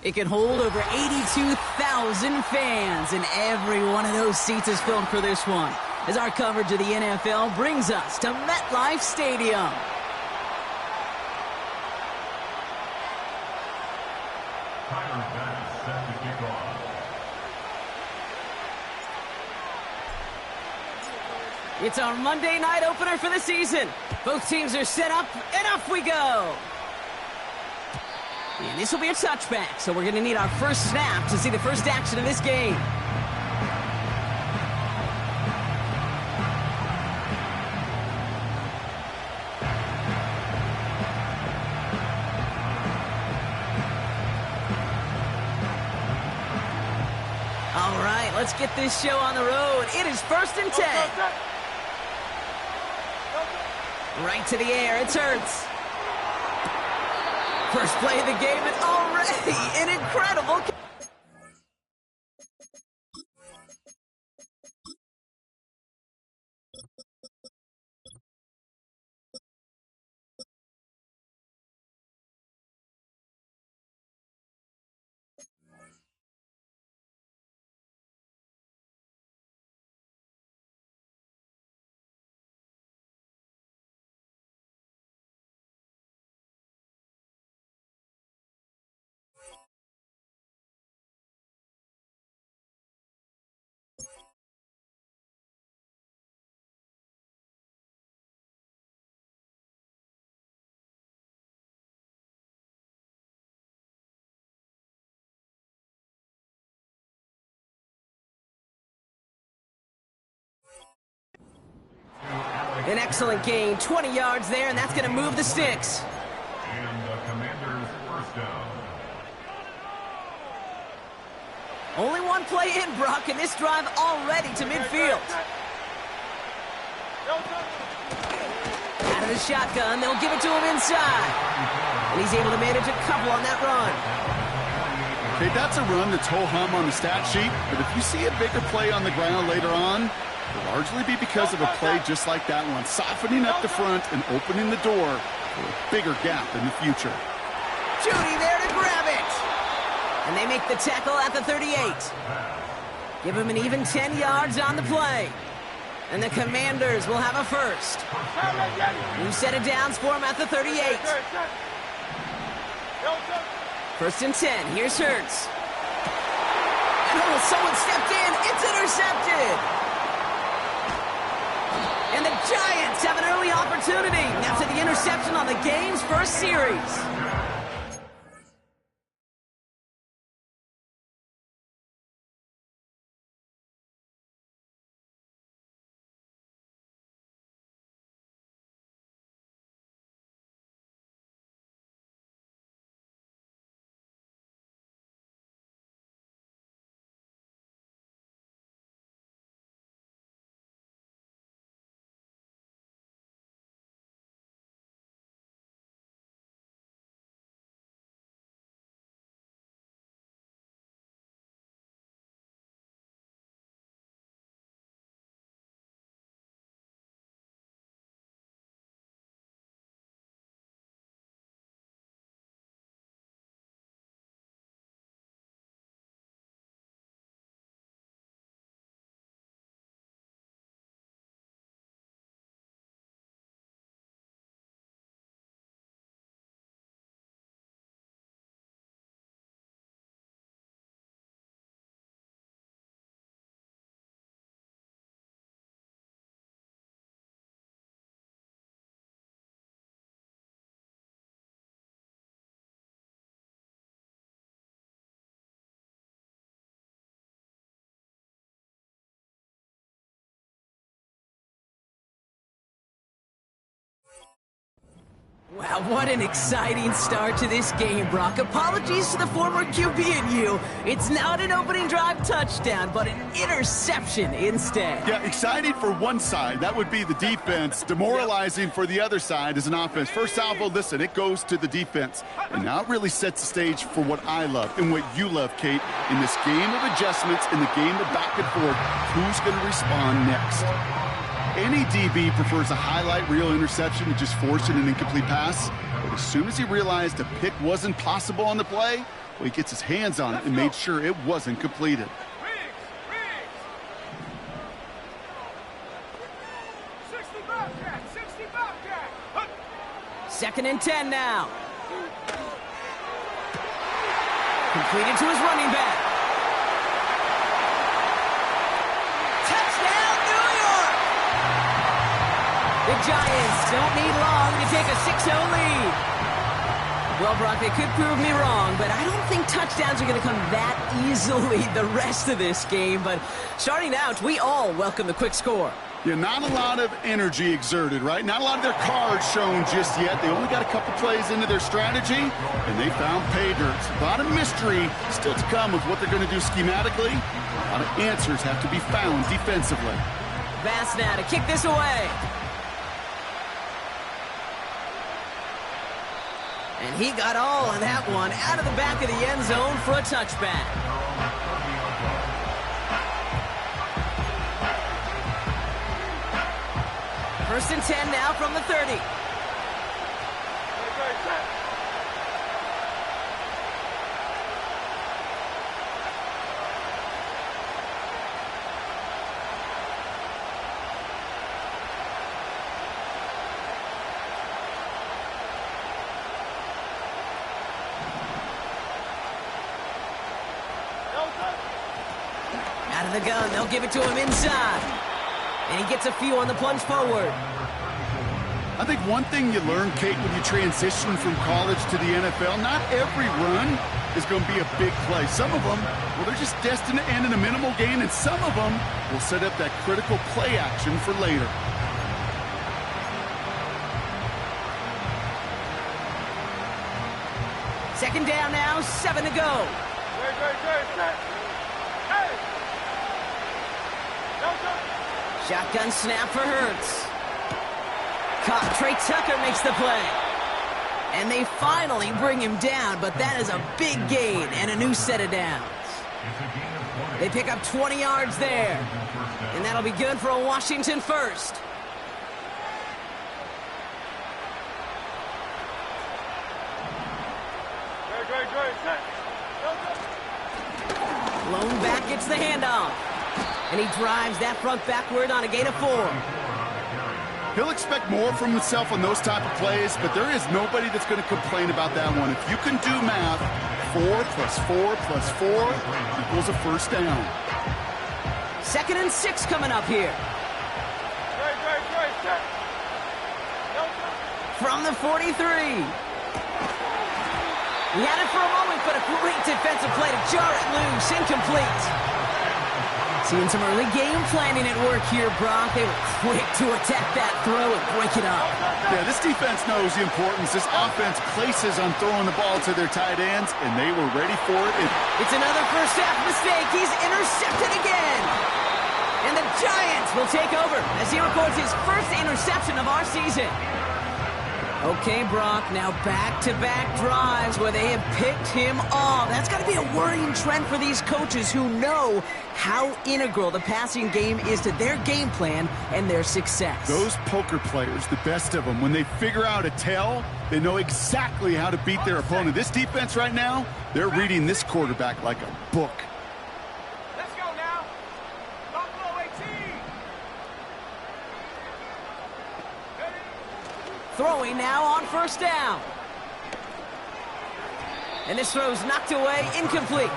It can hold over 82,000 fans, and every one of those seats is filled for this one, as our coverage of the NFL brings us to MetLife Stadium. It's our Monday night opener for the season. Both teams are set up, and off we go. And this will be a touchback, so we're going to need our first snap to see the first action of this game. All right, let's get this show on the road. It is 1st and 10. Right to the air, it's Hurts. First play of the game, and already an incredible... An excellent gain, 20 yards there, and that's going to move the sticks. And the Commanders' first down. Only one play in, Brock, and this drive already to midfield. Out of the shotgun, they'll give it to him inside. And he's able to manage a couple on that run. Okay, that's a run that's ho-hum on the stat sheet, but if you see a bigger play on the ground later on, it'll largely be because of a play just like that one, softening up the front and opening the door for a bigger gap in the future. Judy there to grab it. And they make the tackle at the 38. Give him an even 10 yards on the play. And the Commanders will have a first. New set of downs for him at the 38. 1st and 10. Here's Hurts. And oh, someone stepped in. It's intercepted. And the Giants have an early opportunity after the interception on the game's first series. Wow, what an exciting start to this game, Brock. Apologies to the former QB and you. It's not an opening drive touchdown, but an interception instead. Yeah, exciting for one side. That would be the defense. Demoralizing for the other side as an offense. First salvo, listen, it goes to the defense. And now it really sets the stage for what I love and what you love, Kate. In this game of adjustments, in the game of back and forth, who's going to respond next? Any DB prefers a highlight reel interception to just forcing an incomplete pass. But as soon as he realized a pick wasn't possible on the play, Well, he gets his hands on it and made sure it wasn't completed. Second and 10 now. Completed to his running back. Touchdown, New York! The Giants don't need long to take a 6-0 lead. Well, Brock, they could prove me wrong, but I don't think touchdowns are going to come that easily the rest of this game. But starting out, we all welcome the quick score. Yeah, not a lot of energy exerted, right? Not a lot of their cards shown just yet. They only got a couple plays into their strategy, and they found pay dirt. A lot of mystery still to come with what they're going to do schematically. A lot of answers have to be found defensively. Bass now to kick this away. And he got all of that one out of the back of the end zone for a touchback. First and 10 now from the 30. Out of the gun, they'll give it to him inside. And he gets a few on the plunge forward. I think one thing you learn, Kate, when you transition from college to the NFL, not every run is going to be a big play. Some of them, well, they're just destined to end in a minimal gain, and some of them will set up that critical play action for later. Second down now, 7 to go. Shotgun snap for Hurts. Caught. Trey Tucker makes the play. And they finally bring him down, but that is a big gain and a new set of downs. They pick up 20 yards there. And that'll be good for a Washington first. Lone back gets the handoff. And he drives that front backward on a gain of 4. He'll expect more from himself on those type of plays, but there is nobody that's going to complain about that one. If you can do math, 4 plus 4 plus 4 equals a first down. Second and 6 coming up here. From the 43. He had it for a moment, but a great defensive play to jar it loose. Incomplete. Seeing some early game planning at work here, Brock. They were quick to attack that throw and break it up. Yeah, this defense knows the importance. This offense places on throwing the ball to their tight ends, and they were ready for it. It's another first half mistake. He's intercepted again. And the Giants will take over as he records his first interception of our season. Okay, Brock, now back-to-back drives where they have picked him off. That's got to be a worrying trend for these coaches who know how integral the passing game is to their game plan and their success. Those poker players, the best of them, when they figure out a tell, they know exactly how to beat their opponent. This defense right now, they're reading this quarterback like a book. Let's go now. Buffalo 18. Throwing now on first down. And this throw's knocked away, incomplete.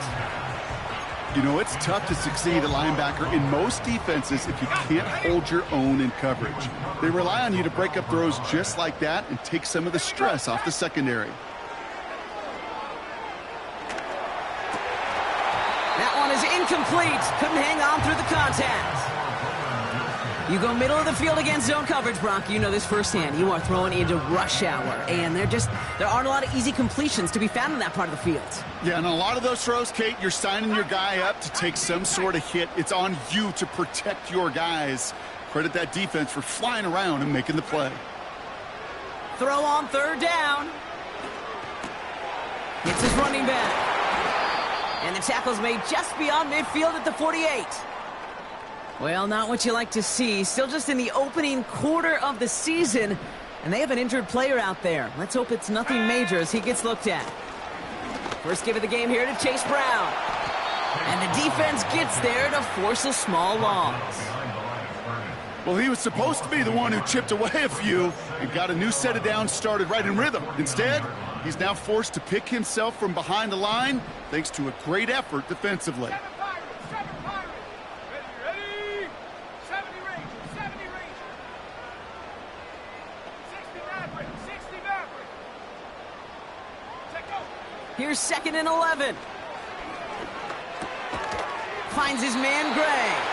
You know, it's tough to succeed at linebacker in most defenses if you can't hold your own in coverage. They rely on you to break up throws just like that and take some of the stress off the secondary. That one is incomplete. Couldn't hang on through the contact. You go middle of the field against zone coverage, Brock. You know this firsthand. You are throwing into rush hour, and there aren't a lot of easy completions to be found in that part of the field. Yeah, and a lot of those throws, Kate, you're signing your guy up to take some sort of hit. It's on you to protect your guys. Credit that defense for flying around and making the play. Throw on third down. It's his running back. And the tackle's made just beyond midfield at the 48. Well, not what you like to see. Still just in the opening quarter of the season, and they have an injured player out there. Let's hope it's nothing major as he gets looked at. First give of the game here to Chase Brown. And the defense gets there to force a small loss. Well, he was supposed to be the one who chipped away a few and got a new set of downs started right in rhythm. Instead, he's now forced to pick himself from behind the line thanks to a great effort defensively. 7 Pirates. Ready. 70 Rangers, 60 Mavericks. Check go. Here's 2nd and 11. Finds his man Gray.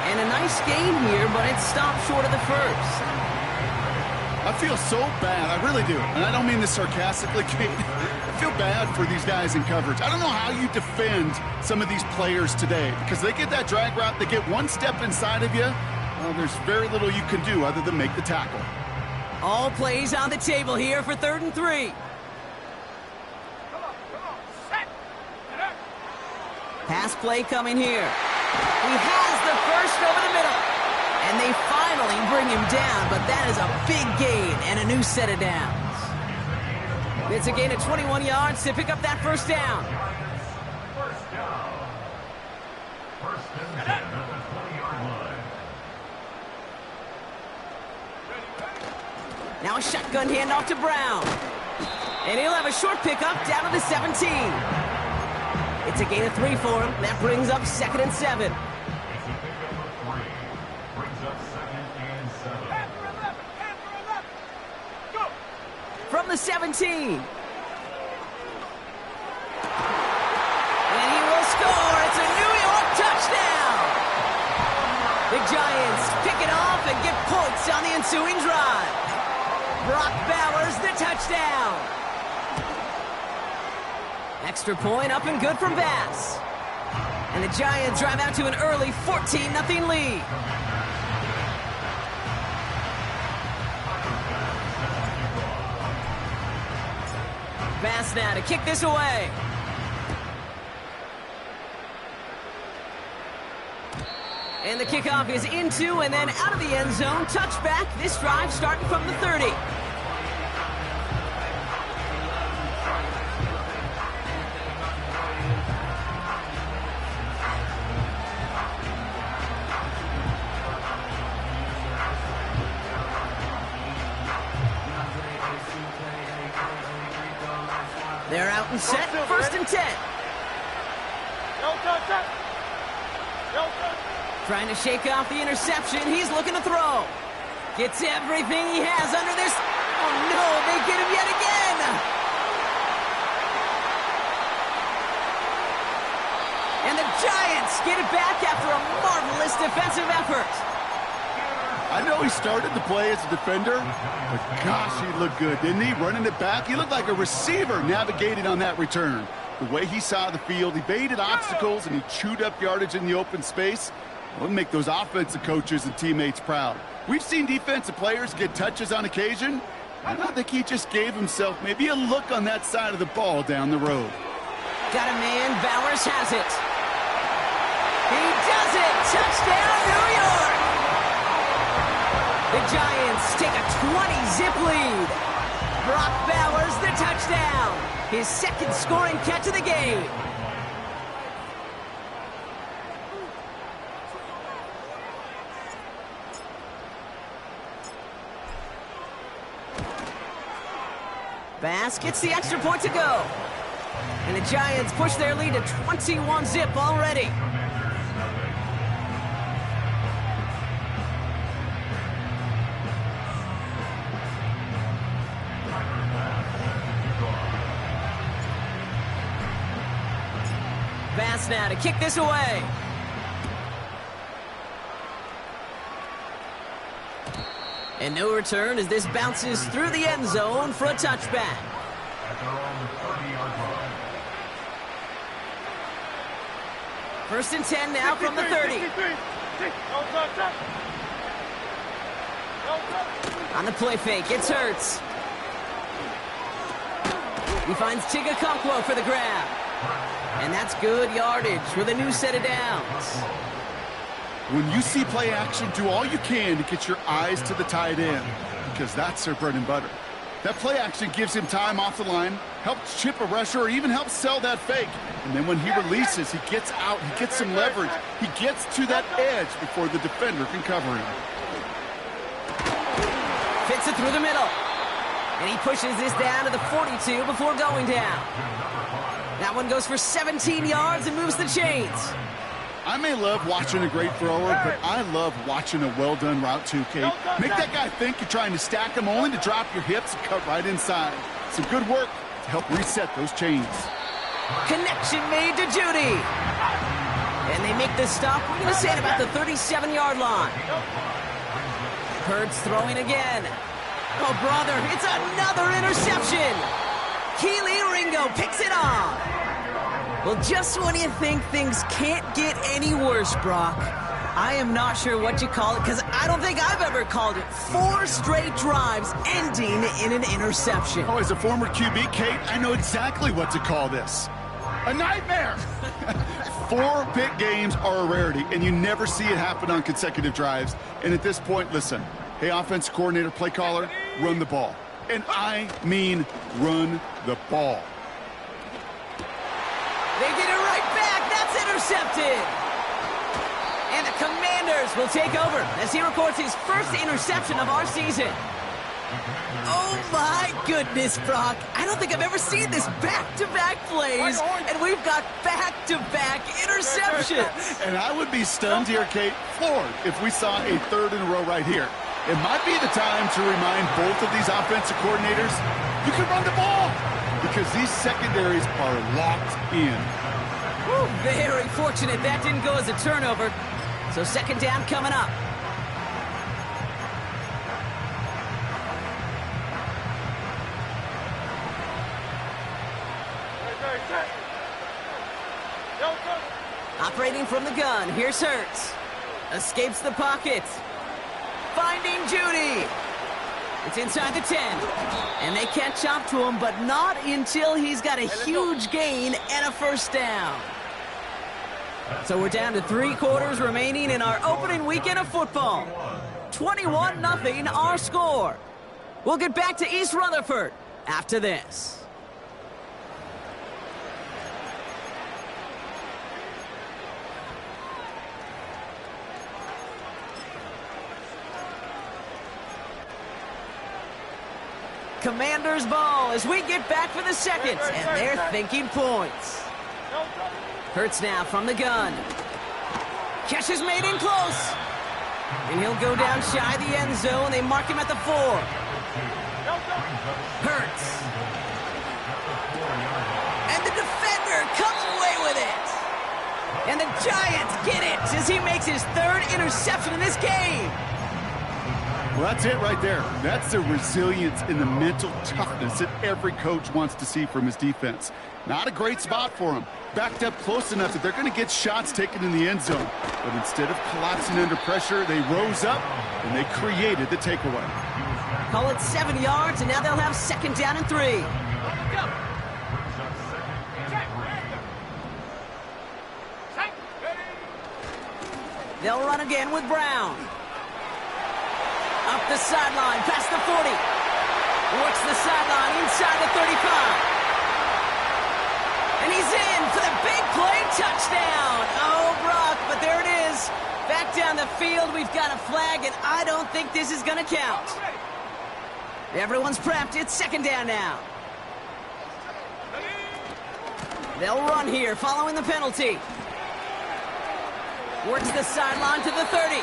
And a nice gain here, but it stopped short of the first. I feel so bad, I really do. And I don't mean this sarcastically, Kate. I feel bad for these guys in coverage. I don't know how you defend some of these players today, because they get that drag route, they get one step inside of you, well, there's very little you can do other than make the tackle. All plays on the table here for 3rd and 3. Come on. Set. Get up. Pass play coming here. He has the first over the middle. And they finally bring him down, but that is a big gain and a new set of downs. It's a gain of 21 yards to pick up that first down. First down. First and 10 at the 20-yard line. Now a shotgun handoff to Brown. And he'll have a short pickup down to the 17. It's a gain of 3 for him. That brings up 2nd and 7. It's a pickup of 3. Brings up 2nd and 7. Panther 11. Go. From the 17. And he will score. It's a New York touchdown. The Giants pick it off and get points on the ensuing drive. Brock Bowers, the touchdown. Extra point up and good from Bass. And the Giants drive out to an early 14-0 lead. Bass now to kick this away. And the kickoff is into and then out of the end zone. Touchback. This drive starting from the 30. They're out and set. 1st and 10. Trying to shake off the interception. He's looking to throw. Gets everything he has under this. Oh, no, they get him yet again. And the Giants get it back after a marvelous defensive effort. I know he started the play as a defender, but gosh, he looked good, didn't he? Running it back, he looked like a receiver navigating on that return. The way he saw the field, he baited obstacles and he chewed up yardage in the open space. It'll make those offensive coaches and teammates proud. We've seen defensive players get touches on occasion. I don't think he just gave himself maybe a look on that side of the ball down the road. Got a man, Bowers has it. He does it! Touchdown, New York! The Giants take a 20-zip lead. Brock Bowers, the touchdown. His 2nd scoring catch of the game. Bass gets the extra point to go. And the Giants push their lead to 21-zip already. Bass now to kick this away. And no return as this bounces through the end zone for a touchback. At their own 30-yard line. 1st and 10 now from the 30. On the play fake, it's Hurts. He finds Chigakonkwo for the grab. And that's good yardage with a new set of downs. When you see play action, do all you can to get your eyes to the tight end, because that's their bread and butter. That play action gives him time off the line, helps chip a rusher, or even helps sell that fake. And then when he releases, he gets out, he gets some leverage. He gets to that edge before the defender can cover him. Fits it through the middle. And he pushes this down to the 42 before going down. That one goes for 17 yards and moves the chains. I may love watching a great thrower, but I love watching a well-done route too, Kate. Make that guy think you're trying to stack him only to drop your hips and cut right inside. Some good work to help reset those chains. Connection made to Judy. And they make the stop, we're going to say, at about the 37-yard line. Hurts throwing again. Oh, brother, it's another interception. Keely Ringo picks it off. Well, just when you think things can't get any worse, Brock, I am not sure what you call it, because I don't think I've ever called it 4 straight drives ending in an interception. Oh, as a former QB, Kate, I know exactly what to call this. A nightmare! 4 big games are a rarity, and you never see it happen on consecutive drives. And at this point, listen, hey, offensive coordinator, play caller, run the ball. And I mean run the ball. They get it right back. That's intercepted. And the Commanders will take over as he records his first interception of our season. Oh, my goodness, Brock. I don't think I've ever seen this back-to-back plays, and we've got back-to-back interceptions. And I would be stunned here, Kate, floored, if we saw a 3rd in a row right here. It might be the time to remind both of these offensive coordinators, you can run the ball, because these secondaries are locked in. Woo, very fortunate that didn't go as a turnover. So 2nd down coming up. Operating from the gun, here's Hurts. Escapes the pocket. Finding Judy. It's inside the 10. And they catch up to him, but not until he's got a huge gain and a 1st down. So we're down to 3 quarters remaining in our opening weekend of football. 21-0 our score. We'll get back to East Rutherford after this. Commanders ball as we get back for the seconds, and they're thinking points. Hurts now from the gun. Catch is made in close. And he'll go down shy the end zone. They mark him at the 4. Hurts. And the defender comes away with it. And the Giants get it as he makes his 3rd interception in this game. Well, that's it right there. That's the resilience and the mental toughness that every coach wants to see from his defense. Not a great spot for him. Backed up close enough that they're going to get shots taken in the end zone. But instead of collapsing under pressure, they rose up and they created the takeaway. Call it 7 yards, and now they'll have 2nd down and 3. They'll run again with Brown. Up the sideline, past the 40. Works the sideline inside the 35. And he's in for the big play touchdown. Oh, Brock, but there it is. Back down the field, we've got a flag, and I don't think this is going to count. Everyone's prepped. It's 2nd down now. They'll run here following the penalty. Works the sideline to the 30.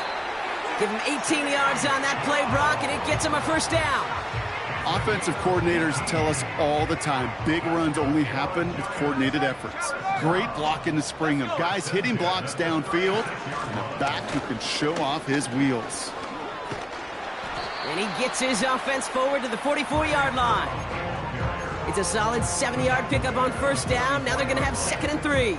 Give him 18 yards on that play, Brock, and it gets him a 1st down. Offensive coordinators tell us all the time, big runs only happen with coordinated efforts. Great blocking to spring them. Guys hitting blocks downfield, and a back who can show off his wheels. And he gets his offense forward to the 44-yard line. It's a solid 70-yard pickup on 1st down. Now they're going to have 2nd and 3.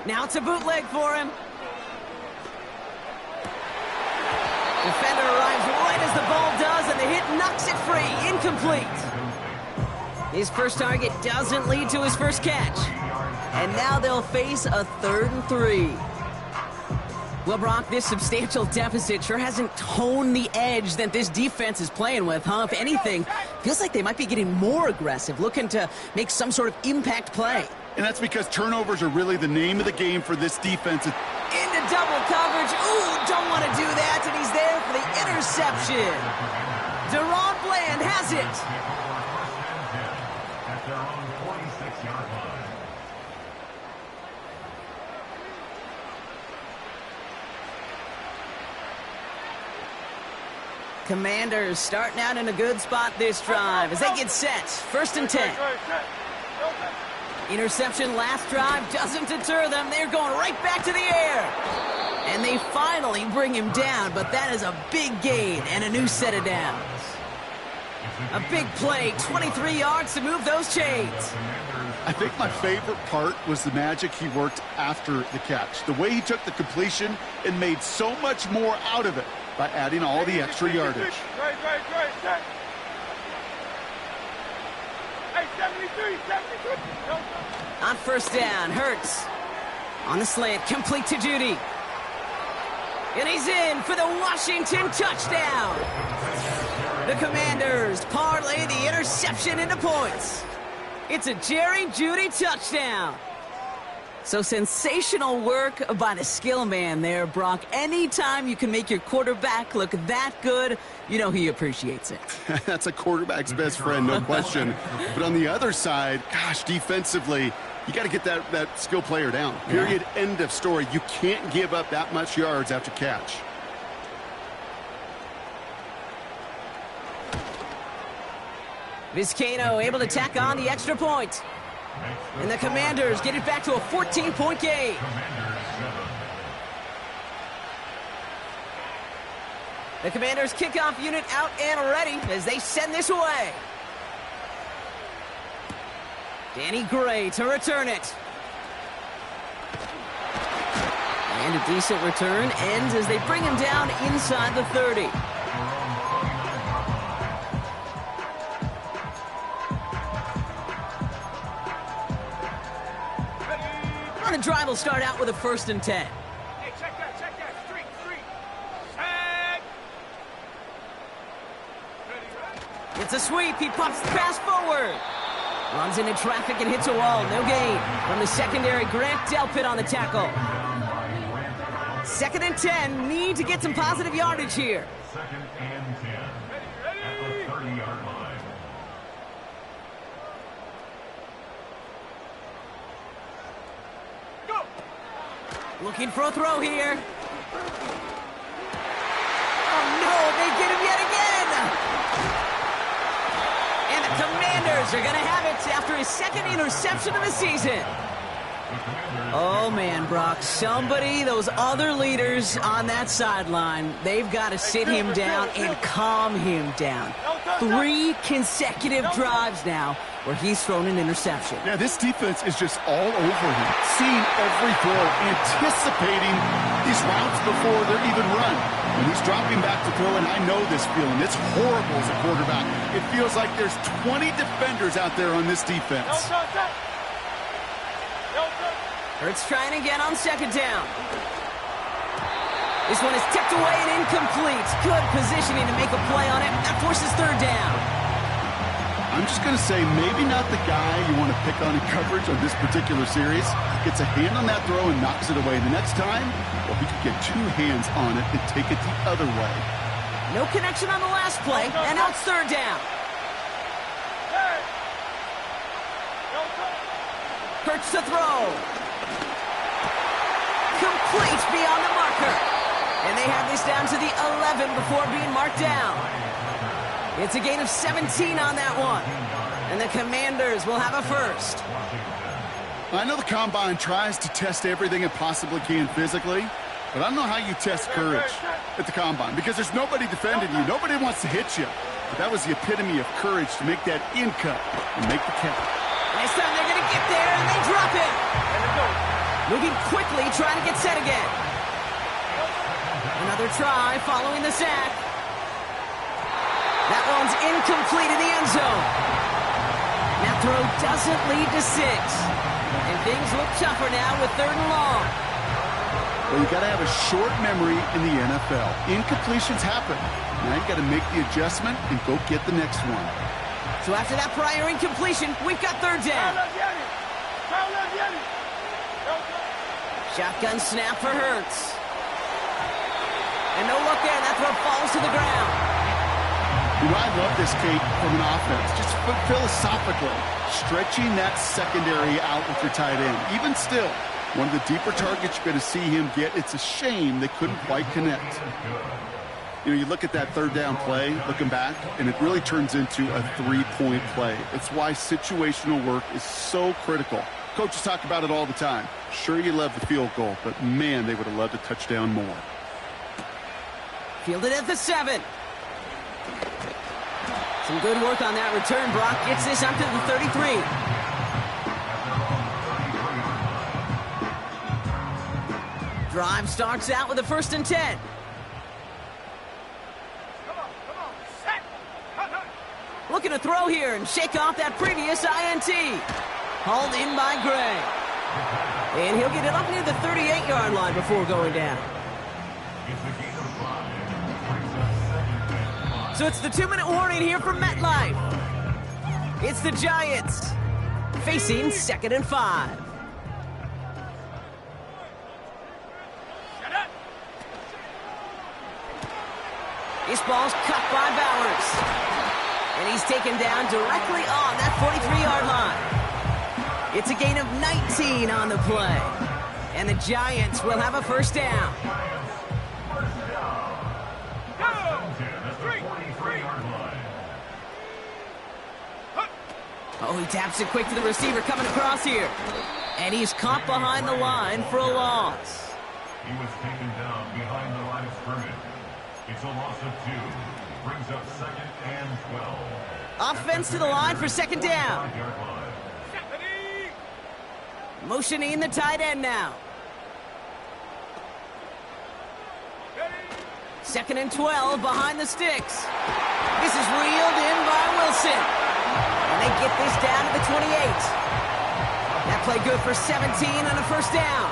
Now it's a bootleg for him. Defender arrives right as the ball does, and the hit knocks it free. Incomplete. His first target doesn't lead to his first catch. And now they'll face a 3rd and 3. Well, Brock, this substantial deficit sure hasn't toned the edge that this defense is playing with, huh? If anything, feels like they might be getting more aggressive, looking to make some sort of impact play. And that's because turnovers are really the name of the game for this defense. Into double coverage. Ooh, don't want to do that, and he's there for the interception. Deron Bland has it. At their own 46-yard line. Commanders starting out in a good spot this drive as they get set. 1st and 10. Interception last drive doesn't deter them. They're going right back to the air. And they finally bring him down, but that is a big gain and a new set of downs. A big play, 23 yards to move those chains. I think my favorite part was the magic he worked after the catch. The way he took the completion and made so much more out of it by adding all the extra yardage. Right. Hey, 73. On 1st down, Hurts. On the slant, complete to Judy. And he's in for the Washington touchdown. The Commanders parlay the interception into points. It's a Jerry Judy touchdown. So sensational work by the skill man there, Brock. Anytime you can make your quarterback look that good, you know he appreciates it. That's a quarterback's best friend, no question. But on the other side, gosh, defensively, you got to get that skill player down. Period, end of story. You can't give up that much yards after catch. Vizcaino able to tack on the extra point. And the Commanders get it back to a 14-point game. The Commanders kickoff unit out and ready as they send this away. Danny Gray to return it. And a decent return ends as they bring him down inside the 30. The drive will start out with a 1st and 10. Hey, check that. Street. Set. Ready. It's a sweep. He pops the pass forward. Runs into traffic and hits a wall. No gain from the secondary. Grant Delpit on the tackle. 2nd and 10. Need to get some positive yardage here. 2nd and 10. At the 30-yard line. Looking for a throw here. Oh, no, they get him yet again. And the Commanders are going to have it after his 2nd interception of the season. Oh, man, Brock, those other leaders on that sideline, they've got to sit him down and calm him down. 3 consecutive drives now where he's thrown an interception. Yeah, this defense is just all over him, seeing every throw, anticipating these routes before they're even run. When he's dropping back to throw, and I know this feeling, it's horrible as a quarterback. It feels like there's 20 defenders out there on this defense. Hurts trying again on 2nd down. This one is tipped away and incomplete. Good positioning to make a play on it. That forces 3rd down. I'm just going to say maybe not the guy you want to pick on in coverage on this particular series. Gets a hand on that throw and knocks it away. The next time, well, he could get 2 hands on it and take it the other way. No connection on the last play, and now it's 3rd down. Hurts to throw. Complete beyond the marker. And they have this down to the 11 before being marked down. It's a gain of 17 on that one. And the Commanders will have a 1st. I know the Combine tries to test everything it possibly can physically, but I don't know how you test courage at the Combine because there's nobody defending you. Nobody wants to hit you. But that was the epitome of courage to make that in cut and make the catch. This time they're going to get there, and they drop it. Moving quickly, trying to get set again. Another try following the sack. That one's incomplete in the end zone. That throw doesn't lead to 6. And things look tougher now with 3rd and long. Well, you got to have a short memory in the NFL. Incompletions happen. Now you got to make the adjustment and go get the next one. So after that prior incompletion, we've got third down. Shotgun snap for Hurts. And no look there, that throw falls to the ground. You know, I love this, Kate, from an offense. Just philosophically, stretching that secondary out with your tight end. Even still, one of the deeper targets you're going to see him get. It's a shame they couldn't quite connect. You know, you look at that third down play, looking back, and it really turns into a three-point play. It's why situational work is so critical. Coaches talk about it all the time. Sure, you love the field goal, but man, they would have loved a touchdown more. Fielded at the 7. Some good work on that return. Brock gets this up to the 33. Drive starts out with a 1st and 10. Looking to throw here and shake off that previous INT. Hauled in by Gray. And he'll get it up near the 38-yard line before going down. So it's the 2-minute warning here from MetLife. It's the Giants facing 2nd and 5. This ball's cut by Bowers. And he's taken down directly on that 43-yard line. It's a gain of 19 on the play. And the Giants will have a 1st down. Oh, he taps it quick to the receiver coming across here. And he's caught behind the line for a loss. He was taken down behind the line of scrimmage. It's a loss of 2. Brings up 2nd and 12. Offense to the line for 2nd down. Motioning the tight end now. 2nd and 12 behind the sticks. This is reeled in by Wilson. And they get this down to the 28. That play good for 17 on a 1st down.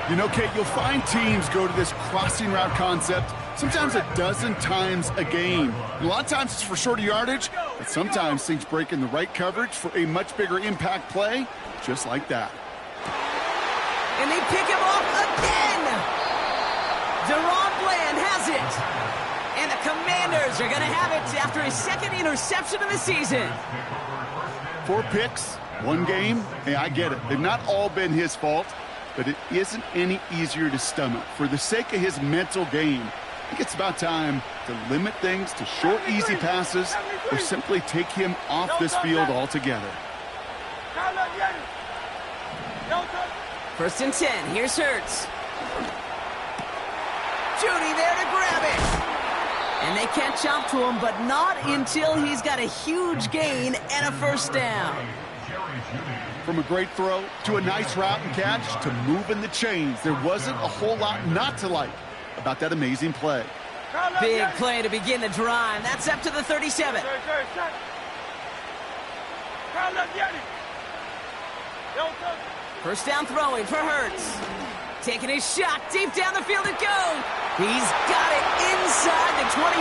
You know, Kate, you'll find teams go to this crossing route concept sometimes a dozen times a game. A lot of times it's for shorter yardage, but sometimes things break in the right coverage for a much bigger impact play, just like that. And they pick him off again. Deron Bland has it. And the Commanders are going to have it after his 2nd interception of the season. 4 picks, 1 game. Hey, I get it. They've not all been his fault, but it isn't any easier to stomach. For the sake of his mental game, I think it's about time to limit things to short, easy passes or simply take him off this field altogether. 1st and 10. Here's Hurts. Judy there to grab it. And they catch up to him, but not until he's got a huge gain and a 1st down. From a great throw to a nice route and catch to moving the chains, there wasn't a whole lot not to like about that amazing play. Big play to begin the drive. That's up to the 37. 1st down throwing for Hurts. Taking his shot deep down the field it goes. He's got it inside the 25.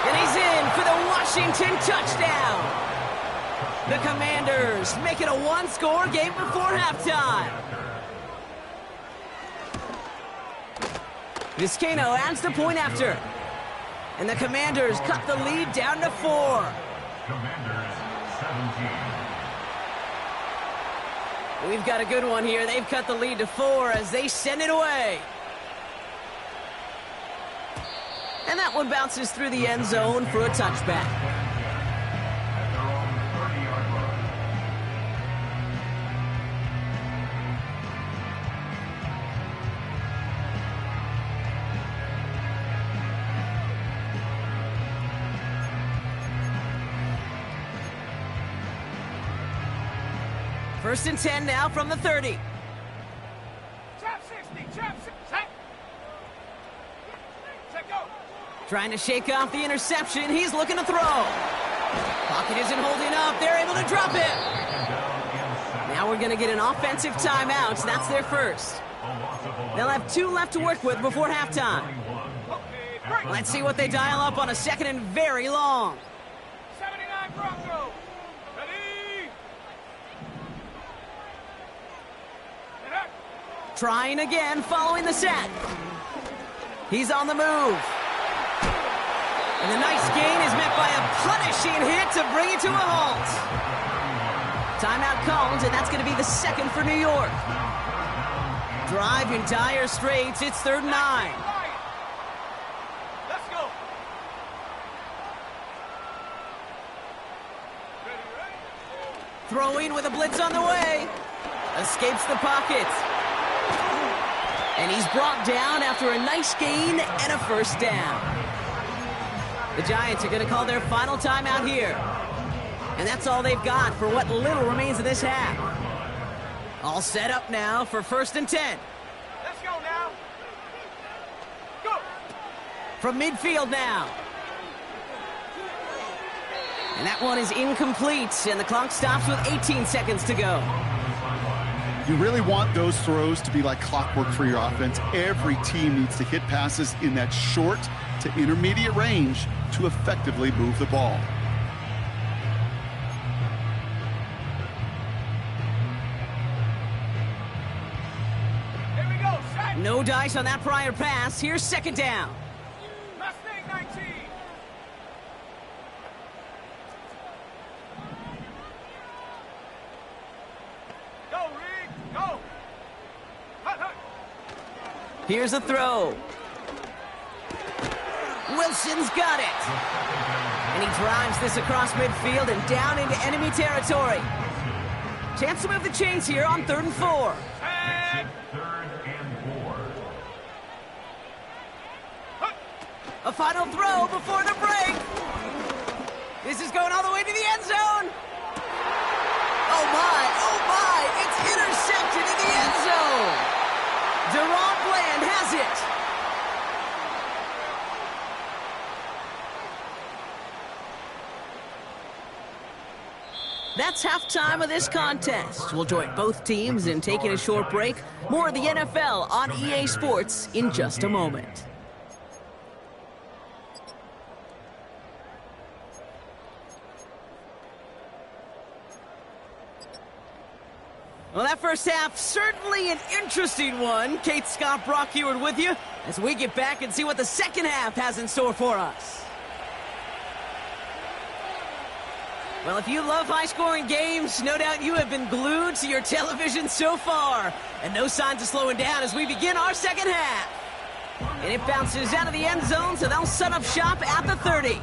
And he's in for the Washington touchdown. The Commanders make it a 1-score game before halftime. Vizcaino adds the point after. And the Commanders cut the lead down to 4. Commanders 17. We've got a good one here. They've cut the lead to 4 as they send it away. And that one bounces through the end zone for a touchback. At their own 30-yard line. First and 10 now from the 30. Trap 60, trap 60. Check go. Trying to shake off the interception. He's looking to throw. Pocket isn't holding up. They're able to drop it. Now we're going to get an offensive timeout. That's their first. A loss They'll have 2 left to work with before halftime. Let's see what they dial up on a second and very long. 79 Bronco. Ready? Trying again following the set. He's on the move. And the nice gain is met by a punishing hit to bring it to a halt. Timeout called, and that's going to be the second for New York. Drive in dire straits. It's 3rd and 9. Let's go. Ready? Throwing with a blitz on the way. Escapes the pocket. And he's brought down after a nice gain and a first down. The Giants are going to call their final timeout here. And that's all they've got for what little remains of this half. All set up now for 1st and 10. Let's go now. Go. From midfield now. And that one is incomplete, and the clock stops with 18 seconds to go. You really want those throws to be like clockwork for your offense. Every team needs to hit passes in that short to intermediate range to effectively move the ball. Here we go. Set. No dice on that prior pass. Here's 2nd down. Mustang 19. Go, Reed. Go. Hut, hut. Here's a throw. Wilson's got it. And he drives this across midfield and down into enemy territory. Chance to move the chains here on 3rd and 4. And 3rd and 4. A final throw before the break. This is going all the way to the end zone. Oh my, it's intercepted in the end zone. Deron Bland has it. That's halftime of this contest. We'll join both teams in taking a short break. More of the NFL on EA Sports in just a moment. Well, that first half, certainly an interesting one. Kate Scott Brock Heward with you as we get back and see what the second half has in store for us. Well, if you love high-scoring games, no doubt you have been glued to your television so far. And no signs of slowing down as we begin our second half. And it bounces out of the end zone, so they'll set up shop at the 30.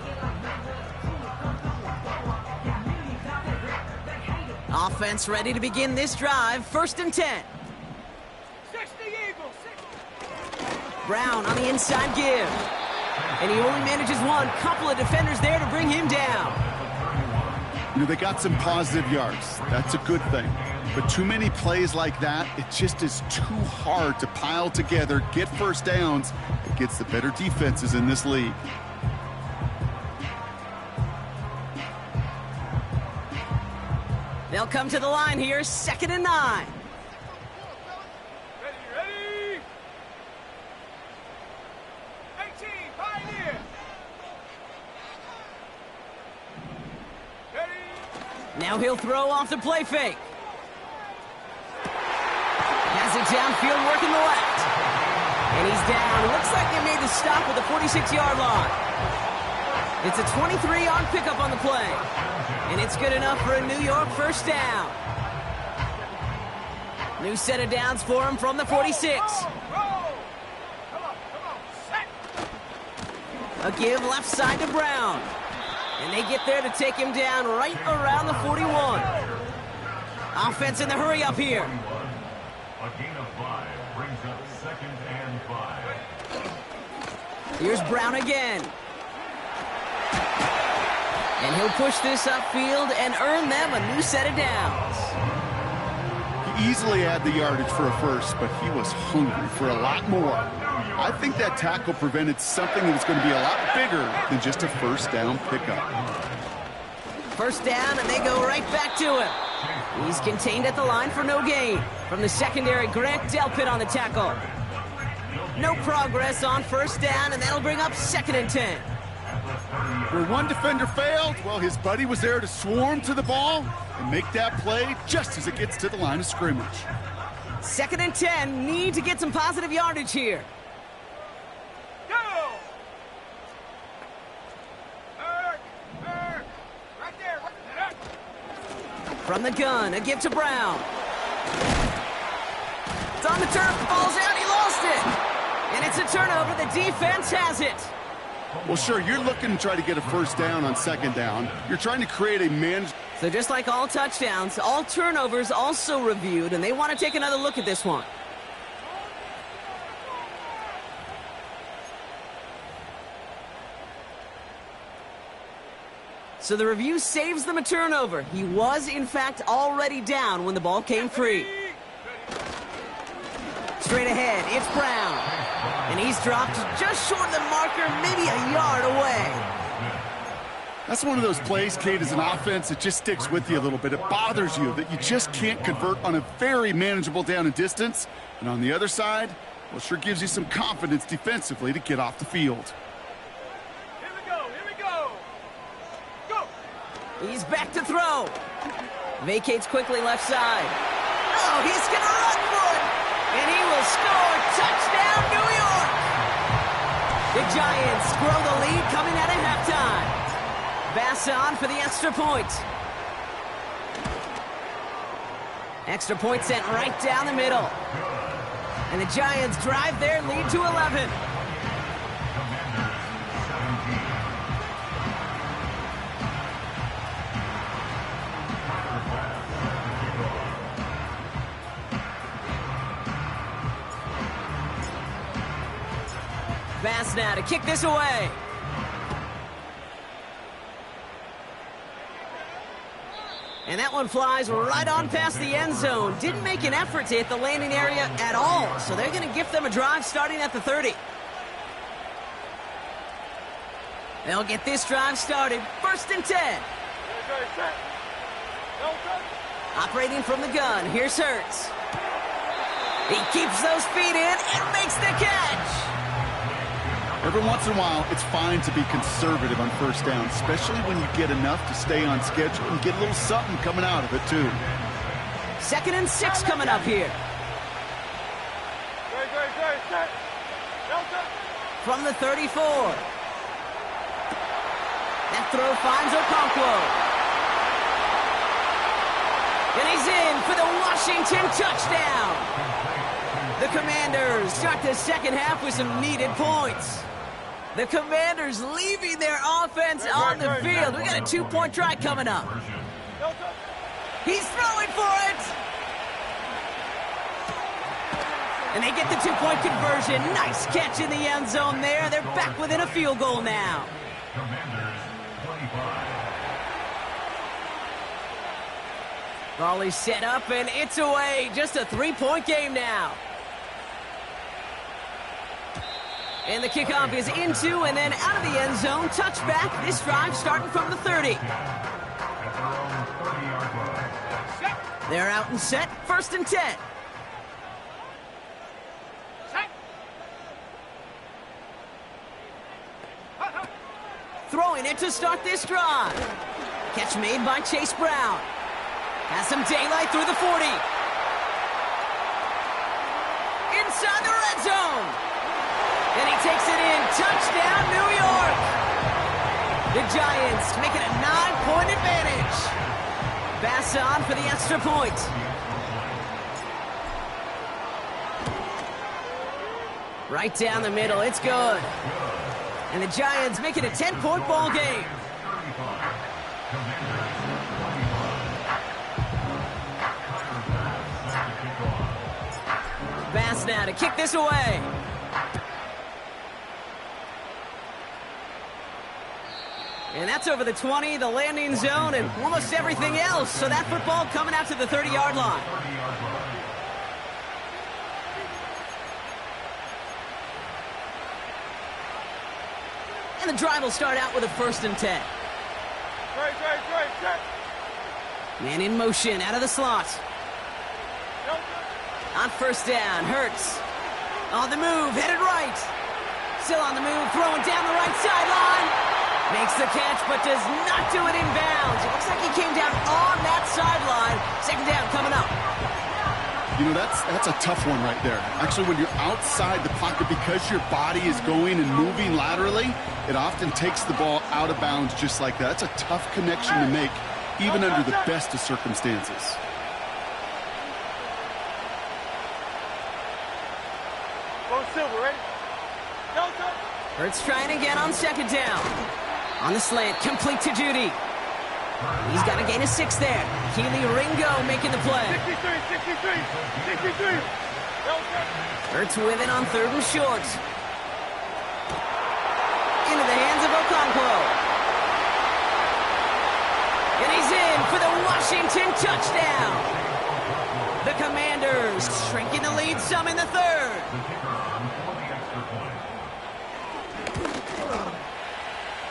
Offense ready to begin this drive. 1st and 10. 60 Eagles. 60. Brown on the inside give. And he only manages one. Couple of defenders there to bring him down. You know, they got some positive yards. That's a good thing. But too many plays like that, it just is too hard to pile together, get first downs against the better defenses in this league. They'll come to the line here, 2nd and 9. Ready? 18, Pioneer. Ready? Now he'll throw off the play fake. Has it downfield, working the left. And he's down. Looks like they made the stop at the 46-yard line. It's a 23-yard pickup on the play. And it's good enough for a New York first down. New set of downs for him from the 46. Roll. Come on. Set. A give left side to Brown. And they get there to take him down right around the 41. Offense in the hurry up here. A gain of 5 brings up 2nd and 5. Here's Brown again. And he'll push this upfield and earn them a new set of downs. He easily had the yardage for a first, but he was hungry for a lot more. I think that tackle prevented something that was going to be a lot bigger than just a first down pickup. First down, and they go right back to him. He's contained at the line for no gain. From the secondary, Grant Delpit on the tackle. No progress on first down, and that'll bring up 2nd and 10. Where one defender failed, well, his buddy was there to swarm to the ball and make that play just as it gets to the line of scrimmage. 2nd and 10, need to get some positive yardage here. Go! Right there. From the gun, a give to Brown. It's on the turf, the ball's out, he lost it. And it's a turnover, the defense has it. Well, sure, you're looking to try to get a first down on 2nd down. You're trying to create a managed... So just like all touchdowns, all turnovers also reviewed, and they want to take another look at this one. So the review saves them a turnover. He was, in fact, already down when the ball came free. Straight ahead, it's Brown. And he's dropped just short of the marker, maybe a yard away. That's one of those plays, Kate, as an offense, that just sticks with you a little bit. It bothers you that you just can't convert on a very manageable down and distance. And on the other side, well, it sure gives you some confidence defensively to get off the field. Here we go. Go! He's back to throw. Vacates quickly left side. Oh, he's going to run for it. And he will score. Touchdown, New York! The Giants grow the lead coming out of halftime. Basson for the extra point. Extra point sent right down the middle. And the Giants drive their lead to 11. Bass now to kick this away. And that one flies right on past the end zone. Didn't make an effort to hit the landing area at all. So they're going to gift them a drive starting at the 30. They'll get this drive started. 1st and 10. Operating from the gun. Here's Hurts. He keeps those feet in and makes the catch. Every once in a while, it's fine to be conservative on first down, especially when you get enough to stay on schedule and get a little something coming out of it, too. 2nd and 6 coming up here. From the 34. That throw finds Okonkwo. And he's in for the Washington touchdown. The Commanders start the second half with some needed points. The Commanders leaving their offense on the field. We got a 2-point try coming up. He's throwing for it. And they get the 2-point conversion. Nice catch in the end zone there. They're back within a field goal now. Commanders 25. Ball is set up and it's away. Just a 3-point game now. And the kickoff is into and then out of the end zone. Touchback. This drive starting from the 30. They're out and set. 1st and 10. Throwing it to start this drive. Catch made by Chase Brown. Has some daylight through the 40. Inside the red zone. And he takes it in. Touchdown, New York. The Giants make it a 9-point advantage. Basson for the extra point. Right down the middle. It's good. And the Giants make it a 10-point ball game. Bass now to kick this away. And that's over the 20, the landing zone, and almost everything else. So that football coming out to the 30-yard line. And the drive will start out with a 1st and 10. Man in motion, out of the slot. On first down, Hurts. On the move, headed right. Still on the move, throwing down the right sideline. Makes the catch, but does not do it in bounds. It looks like he came down on that sideline. Second down coming up. You know, that's a tough one right there. Actually, when you're outside the pocket, because your body is going and moving laterally, it often takes the ball out of bounds just like that. That's a tough connection to make, even under the best of circumstances. Go Silver, ready? Go, go. Hurts trying again on second down. On the slant, complete to Judy. He's got a gain of 6 there. Keely Ringo making the play. 63. Go, go. Hurts with it on third and short. Into the hands of Okonkwo. And he's in for the Washington touchdown. The Commanders shrinking the lead some in the third.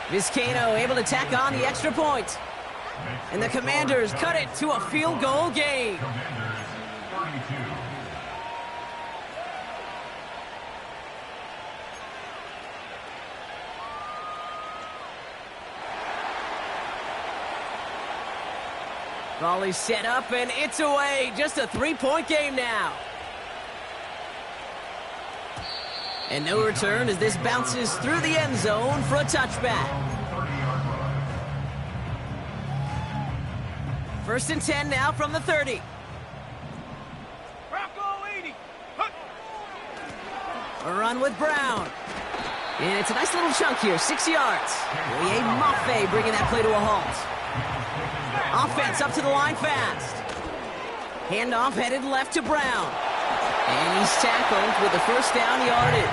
Vizcaino able to tack on the extra point. And the Commanders cut it to a field goal game. Commanders 32. Volley set up and it's away. Just a 3-point game now. And no return as this bounces through the end zone for a touchback. First and 10 now from the 30. Bronco 80. Huck. A run with Brown. And it's a nice little chunk here, 6 yards. Willie Mafe bringing that play to a halt. Offense up to the line fast. Handoff headed left to Brown. And he's tackled with the first down yardage.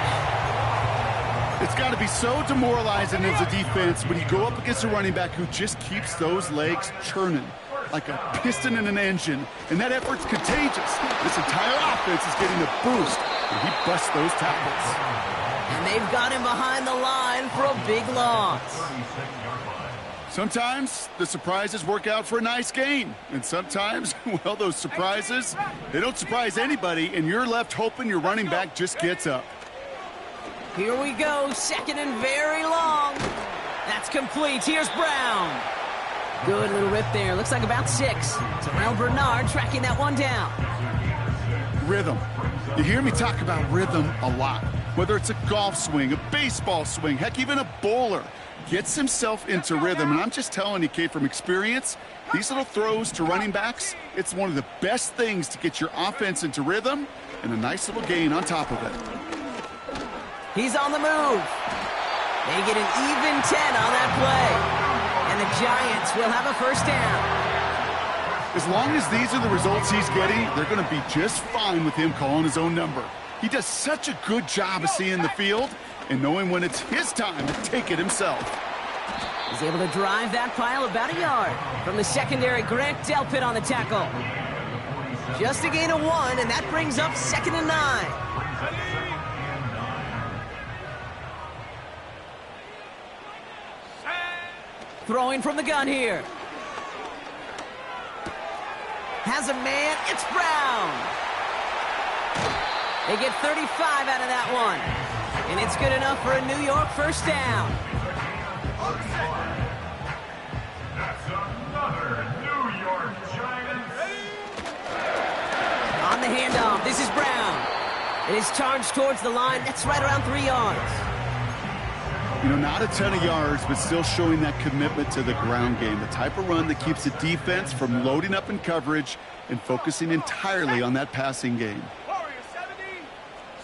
It's got to be so demoralizing as a defense when you go up against a running back who just keeps those legs churning like a piston in an engine, and that effort's contagious. This entire offense is getting a boost, and he busts those tackles. And they've got him behind the line for a big loss. Sometimes the surprises work out for a nice gain, and sometimes, well, those surprises, they don't surprise anybody, and you're left hoping your running back just gets up. Here we go, second and very long. That's complete. Here's Brown. Good little rip there. Looks like about 6. Terrell Bernard tracking that one down. Rhythm. You hear me talk about rhythm a lot. Whether it's a golf swing, a baseball swing, heck, even a bowler gets himself into rhythm. And I'm just telling you, Kate, from experience, these little throws to running backs, it's one of the best things to get your offense into rhythm and a nice little gain on top of it. He's on the move. They get an even 10 on that play. And the Giants will have a first down. As long as these are the results he's getting, they're going to be just fine with him calling his own number. He does such a good job of seeing the field and knowing when it's his time to take it himself. He's able to drive that pile about a yard. From the secondary, Grant Delpit on the tackle. Just a gain of 1, and that brings up 2nd and 9. Throwing from the gun here. Has a man. It's Brown. They get 35 out of that one. And it's good enough for a New York first down. That's another New York Giants. On the handoff, this is Brown. It is charged towards the line. That's right around 3 yards. You know, not a ton of yards, but still showing that commitment to the ground game. The type of run that keeps the defense from loading up in coverage and focusing entirely on that passing game. Warrior 70.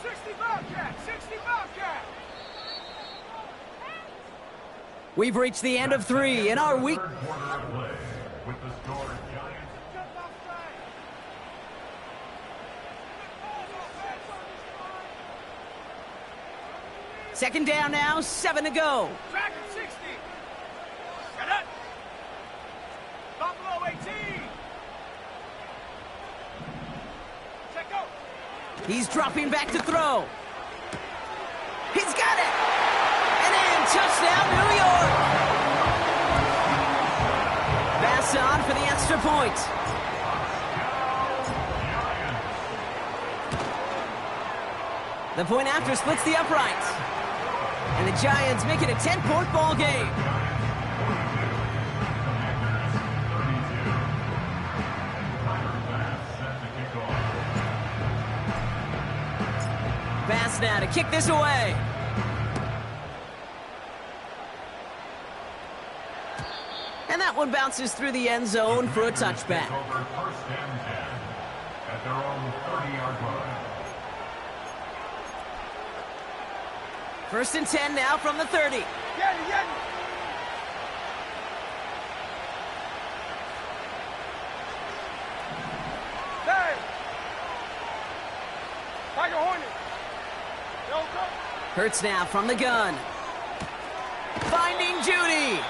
65 cat. 65 cat. We've reached the end of 3 in our week. Third quarter of play with the score Giants. Second down now, 7 to go. Track at 60. Set up. Buffalo 18. Check out. He's dropping back to throw. He's got it. And in, touchdown, New York. Bass Pass on for the extra point. The point after splits the uprights. And the Giants make it a 10-point ball game. Pass now to kick this away. And that one bounces through the end zone for a touchback. First and 10 at their own 30-yard line. First and 10 now from the 30. Yanni. Hey. Tiger Hornet. No go. Hurts now from the gun. Finding Judy.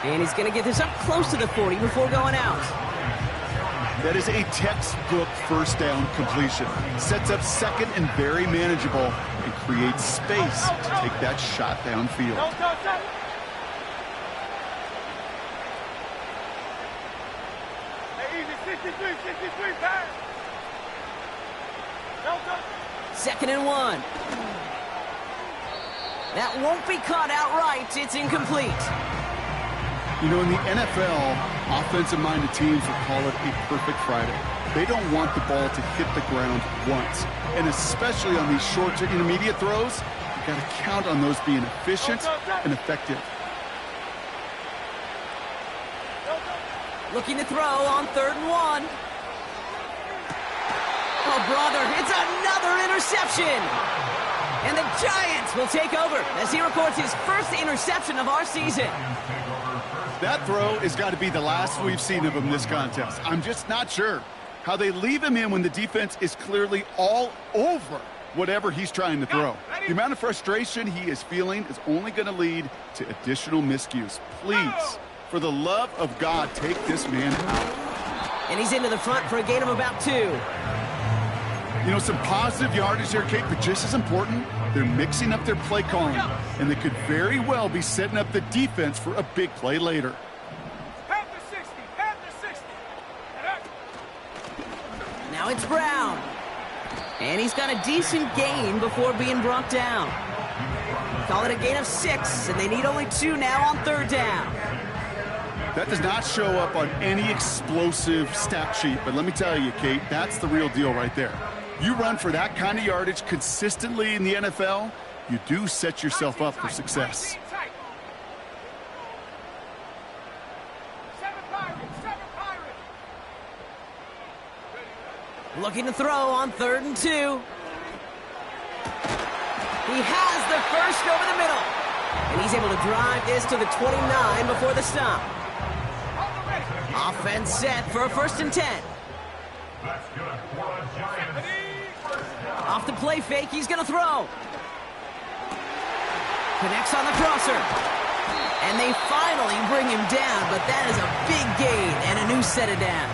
And he's going to get this up close to the 40 before going out. That is a textbook first down completion. Sets up second and very manageable and creates space to take that shot downfield. No. Hey, easy. 63, pass. No. Second and 1. That won't be caught outright. It's incomplete. You know, in the NFL, offensive-minded teams will call it a perfect Friday. They don't want the ball to hit the ground once. And especially on these short to intermediate throws, you got to count on those being efficient and effective. Looking to throw on 3rd and 1. Oh, brother, it's another interception. And the Giants will take over as he records his first interception of our season. That throw has got to be the last we've seen of him this contest. I'm just not sure how they leave him in when the defense is clearly all over whatever he's trying to throw. The amount of frustration he is feeling is only going to lead to additional miscues. Please, for the love of God, take this man out. And he's into the front for a gain of about 2. You know, some positive yardage there, Kate, but just as important, they're mixing up their play calling, and they could very well be setting up the defense for a big play later. Pass the 60. Now it's Brown. And he's got a decent gain before being brought down. Call it a gain of 6, and they need only 2 now on 3rd down. That does not show up on any explosive stat sheet, but let me tell you, Kate, that's the real deal right there. You run for that kind of yardage consistently in the NFL, you do set yourself up for success. 7 Pirates. Looking to throw on 3rd and 2. He has the first over the middle. And he's able to drive this to the 29 before the stop. Offense set for a 1st and 10. That's good for the Giants. Off the play fake, he's going to throw. Connects on the crosser. And they finally bring him down, but that is a big gain and a new set of downs.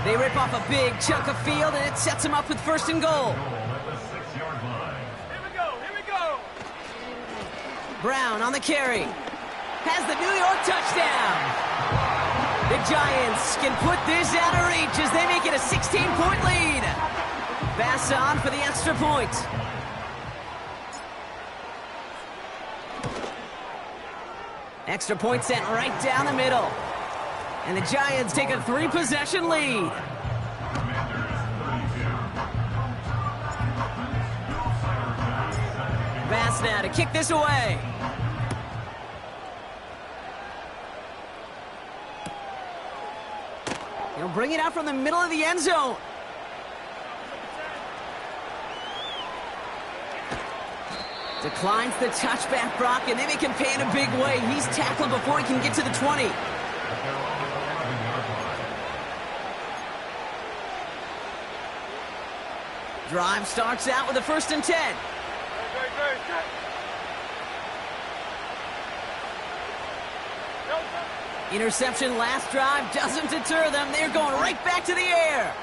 They rip off a big chunk of field, and it sets him up with 1st and goal. At the 6-yard line. Here we go. Brown on the carry. Has the New York touchdown. The Giants can put this out of reach as they make it a 16-point lead. Pass on for the extra point. Extra point sent right down the middle. And the Giants take a 3-possession lead. Pass now to kick this away. He'll bring it out from the middle of the end zone. Declines the touchback, Brock, and they make him pay in a big way. He's tackled before he can get to the 20. Drive starts out with a 1st and 10. Interception last drive doesn't deter them. They're going right back to the air.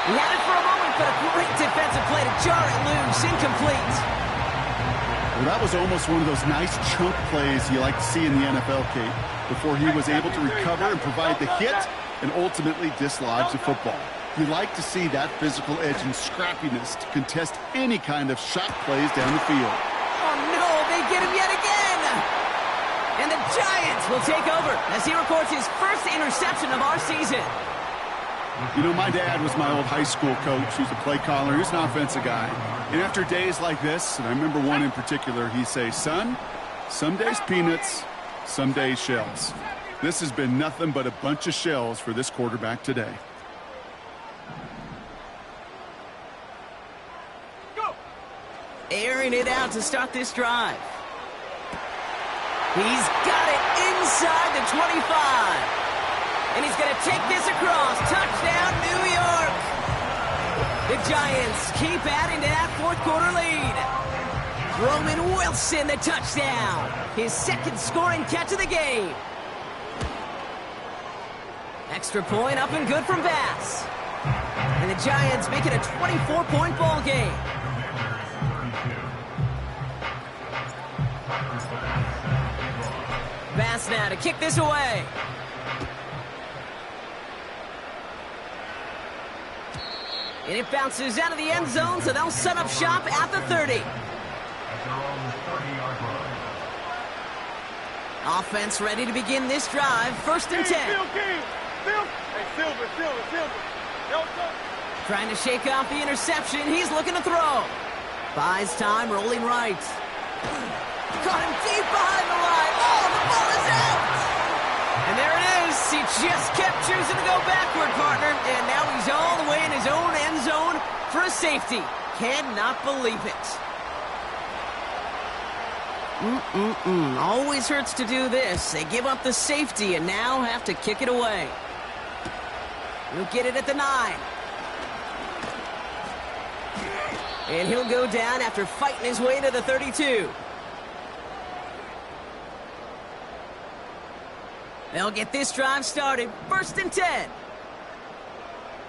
He had it for a moment, but a great defensive play to jar it loose. Incomplete. Well, that was almost one of those nice chunk plays you like to see in the NFL, Kate, before he was able to recover and provide the hit and ultimately dislodge the football. You like to see that physical edge and scrappiness to contest any kind of shot plays down the field. Oh, no, they get him yet again. And the Giants will take over as he records his first interception of our season. You know, my dad was my old high school coach. He's a play caller. He's an offensive guy. And after days like this, and I remember one in particular, he'd say, son, some days peanuts, some days shells. This has been nothing but a bunch of shells for this quarterback today. Airing it out to start this drive. He's got it inside the 25. And he's going to take this across. Touchdown, New York. The Giants keep adding to that fourth quarter lead. Roman Wilson, the touchdown. His second scoring catch of the game. Extra point up and good from Bass. And the Giants make it a 24-point ball game. Bass now to kick this away. And it bounces out of the end zone, so they'll set up shop at the 30. Offense ready to begin this drive. First and 10. Hey, Silver. Trying to shake off the interception. He's looking to throw. Buys time, rolling right. Caught him deep behind the line. Oh, the ball is out! And there it is. He just kept choosing to go backward, partner. And now he's all the way in his own end zone for a safety. Cannot believe it. Always hurts to do this. They give up the safety and now have to kick it away. He'll get it at the 9. And he'll go down after fighting his way to the 32. They'll get this drive started. First and 10.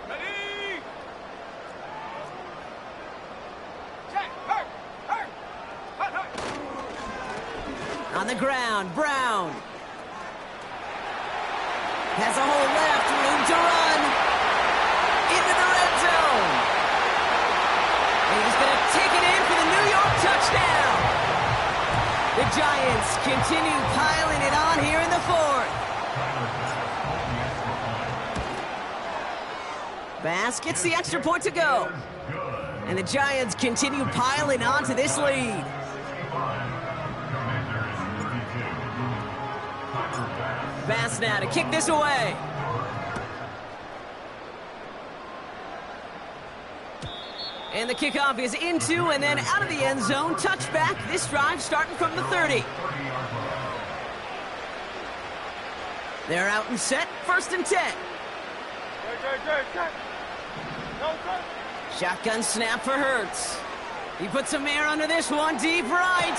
Ready? Check. Hurt. On the ground, Brown. Has a hole left, room to run. Into the red zone. And he's going to take it in for the New York touchdown. The Giants continue piling it on here in the fourth. Bass gets the extra point to go. And the Giants continue piling on to this lead. Bass now to kick this away. And the kickoff is into and then out of the end zone. Touchback. This drive starting from the 30. They're out and set. First and 10. Shotgun snap for Hurts. He puts some air under this one. Deep right.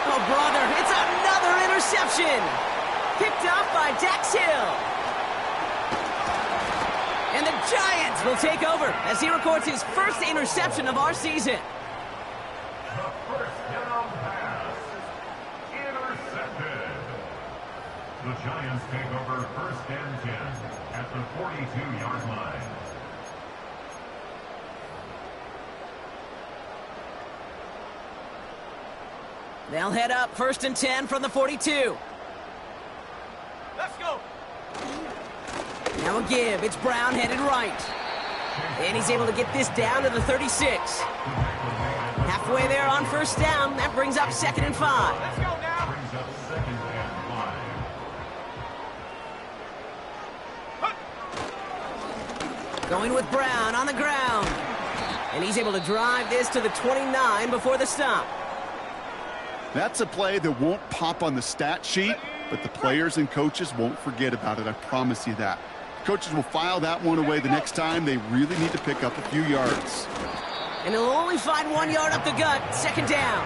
Oh, brother. It's another interception. Picked off by Dax Hill. And the Giants will take over as he records his first interception of our season. The first down pass. Intercepted. The Giants take over first and 10 at the 42-yard line. They'll head up first and 10 from the 42. Let's go. Now a give. It's Brown headed right. And he's able to get this down to the 36. Halfway there on first down. That brings up second and 5. Let's go now. Brings up second and 5. Going with Brown on the ground. And he's able to drive this to the 29 before the stop. That's a play that won't pop on the stat sheet, but the players and coaches won't forget about it. I promise you that. Coaches will file that one away the next time. They really need to pick up a few yards. And he'll only find 1 yard up the gut. Second down.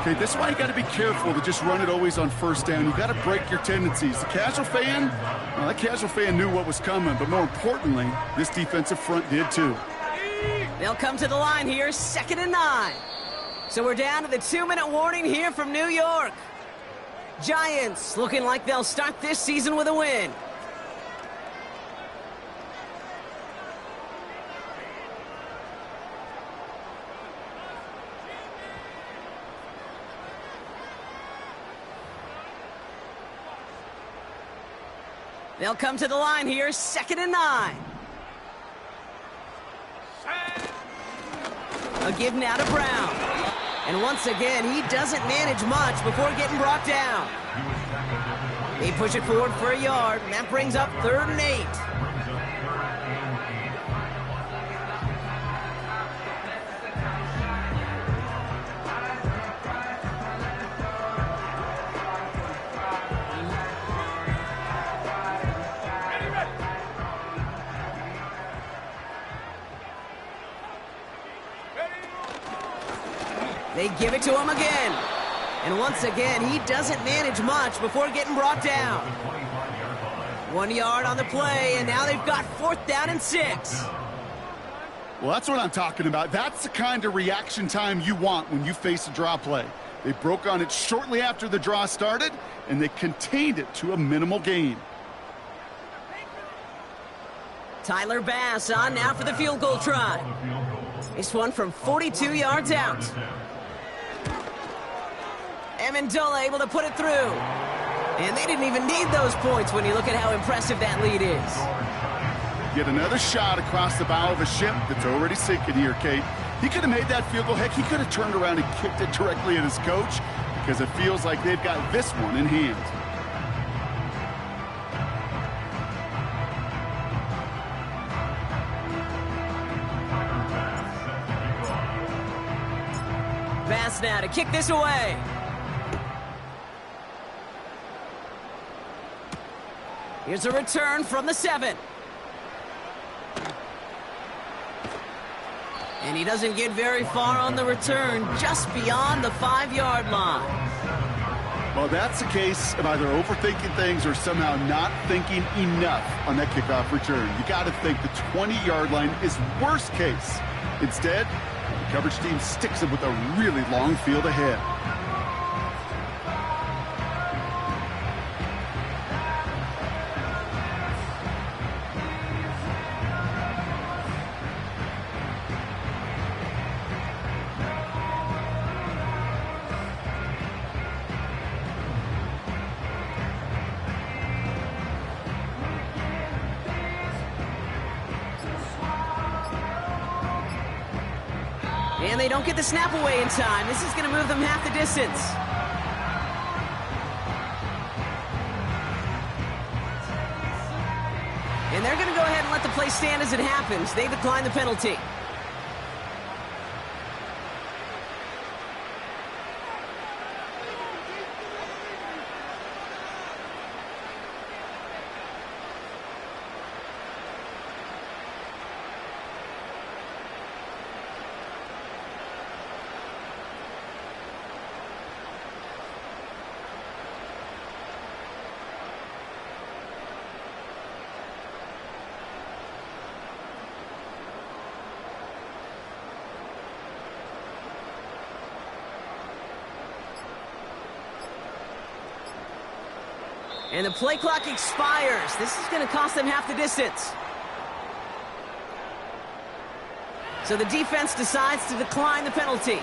Okay, that's why you got to be careful to just run it always on first down. You got to break your tendencies. The casual fan, well, that casual fan knew what was coming, but more importantly, this defensive front did too. They'll come to the line here. Second and 9. So we're down to the 2-minute warning here from New York. Giants looking like they'll start this season with a win. They'll come to the line here, 2nd and 9. A give now to Brown. And once again, he doesn't manage much before getting brought down. They push it forward for a yard, and that brings up 3rd and 8. They give it to him again. And once again, he doesn't manage much before getting brought down. 1 yard on the play, and now they've got 4th down and 6. Well, that's what I'm talking about. That's the kind of reaction time you want when you face a draw play. They broke on it shortly after the draw started, and they contained it to a minimal gain. Tyler Bass on now for the field goal try. This one from 42 yards out. Amendola able to put it through. And they didn't even need those points when you look at how impressive that lead is. Get another shot across the bow of a ship that's already sinking here, Kate. He could have made that field goal. Heck, he could have turned around and kicked it directly at his coach because it feels like they've got this one in hand. Bass now to kick this away. Here's a return from the 7. And he doesn't get very far on the return, just beyond the 5-yard line. Well, that's a case of either overthinking things or somehow not thinking enough on that kickoff return. You got to think the 20-yard line is worst case. Instead, the coverage team sticks him with a really long field ahead. And they don't get the snap away in time. This is going to move them half the distance. And they're going to go ahead and let the play stand as it happens. They decline the penalty. And the play clock expires. This is going to cost them half the distance. So the defense decides to decline the penalty.